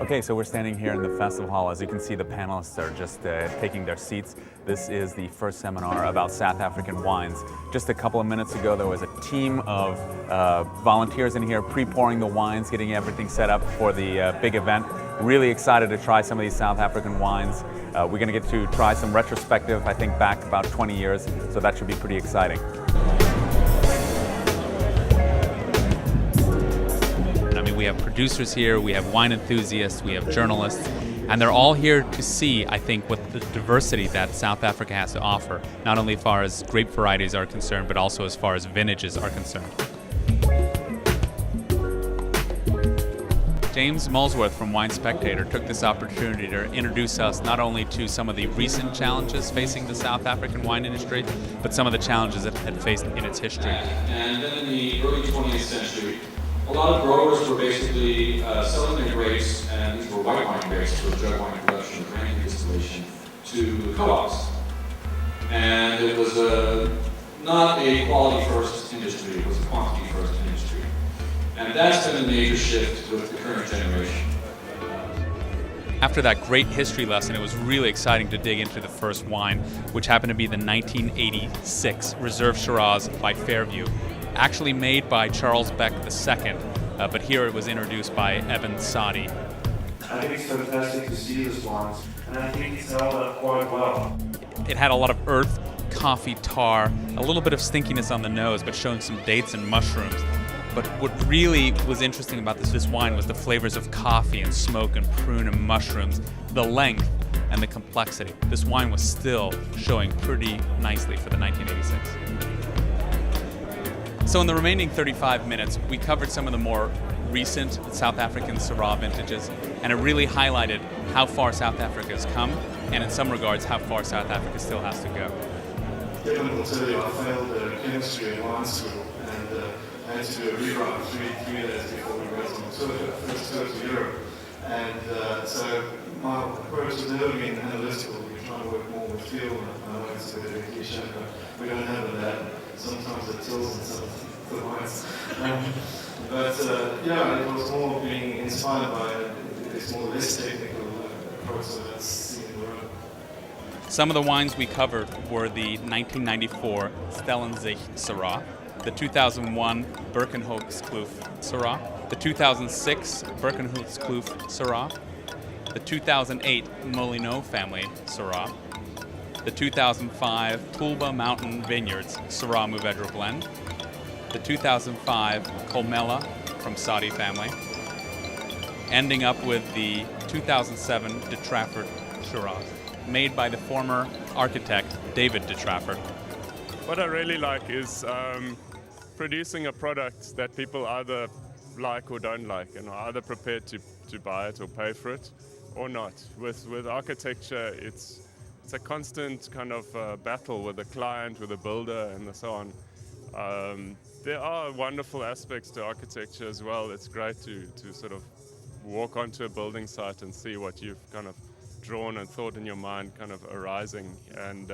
Okay, so we're standing here in the festival hall. As you can see, the panelists are just taking their seats. This is the first seminar about South African wines. Just a couple of minutes ago, there was a team of volunteers in here pre-pouring the wines, getting everything set up for the big event. Really excited to try some of these South African wines. We're going to get to try some retrospective, I think back about 20 years, so that should be pretty exciting. We have producers here, we have wine enthusiasts, we have journalists, and they're all here to see, I think, what the diversity that South Africa has to offer, not only as far as grape varieties are concerned, but also as far as vintages are concerned. James Molesworth from Wine Spectator took this opportunity to introduce us not only to some of the recent challenges facing the South African wine industry, but some of the challenges it had faced in its history. And then in the early 20th century, a lot of growers were basically selling their grapes, and these were white wine grapes for drug wine production, brandy distillation, to co-ops. And it was not a quality first industry, it was a quantity first industry. And that's been a major shift with the current generation. After that great history lesson, it was really exciting to dig into the first wine, which happened to be the 1986 Reserve Shiraz by Fairview. Actually made by Charles Beck II, but here it was introduced by Evan Sadi. I think it's fantastic to see this wine, and I think it's held up quite well. It had a lot of earth, coffee, tar, a little bit of stinkiness on the nose, but showing some dates and mushrooms. But what really was interesting about this wine was the flavors of coffee and smoke and prune and mushrooms, the length and the complexity. This wine was still showing pretty nicely for the 1986. So in the remaining 35 minutes, we covered some of the more recent South African Syrah vintages, and it really highlighted how far South Africa has come, and in some regards, how far South Africa still has to go. Given will tell you, I failed chemistry in wine school, and I had to do a rewrite three days before we went on first tour to Europe. And so my approach has never been analytical. We try to work more with feel. I know it's a bit of a cliche, but we don't have that. Sometimes it tilts in some of the wines. Yeah, it was more being inspired by this more less technical approach that I've seen in the room. Some of the wines we covered were the 1994 Stellenzicht Syrah, the 2001 Birkenhoekskloof Syrah, the 2006 Birkenhoekskloof Syrah, the 2008 Molyneux family Syrah, the 2005 Tulba Mountain Vineyards Syrah Mourvedre blend, the 2005 Colmella from Sadi family, ending up with the 2007 de Trafford Shiraz, made by the former architect David de Trafford. What I really like is producing a product that people either like or don't like, and are either prepared to buy it or pay for it or not. With architecture, it's a constant kind of battle with the client, with the builder, and so on. There are wonderful aspects to architecture as well. It's great to sort of walk onto a building site and see what you've kind of drawn and thought in your mind kind of arising, and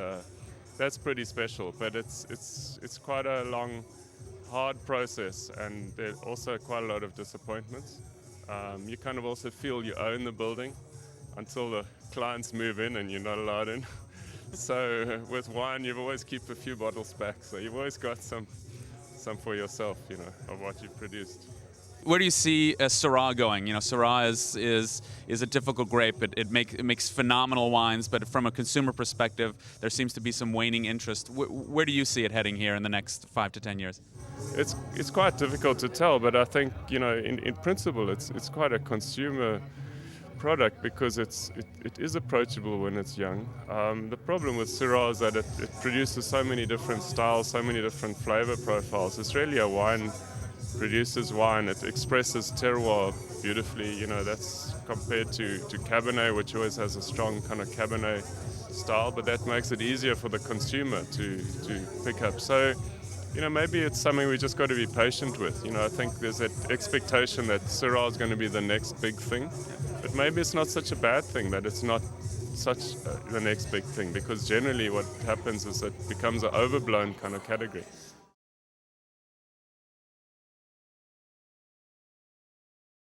that's pretty special. But it's quite a long, hard process, and there's also quite a lot of disappointments. You kind of also feel you own the building until the clients move in and you're not allowed in. So with wine, you've always keep a few bottles back, so you've always got some for yourself, of what you've produced. Where do you see Syrah going? Syrah is a difficult grape. It makes phenomenal wines, but from a consumer perspective, there seems to be some waning interest. Where do you see it heading here in the next 5 to 10 years? It's quite difficult to tell, but I think in principle it's quite a consumer product because it is approachable when it's young. The problem with Syrah is that it produces so many different styles, so many different flavor profiles. It's really a wine. Produces wine, it expresses terroir beautifully, that's compared to Cabernet, which always has a strong kind of Cabernet style, but that makes it easier for the consumer to pick up. So, maybe it's something we just got to be patient with. I think there's that expectation that Syrah is going to be the next big thing, but maybe it's not such a bad thing that it's not such the next big thing, because generally what happens is it becomes an overblown kind of category.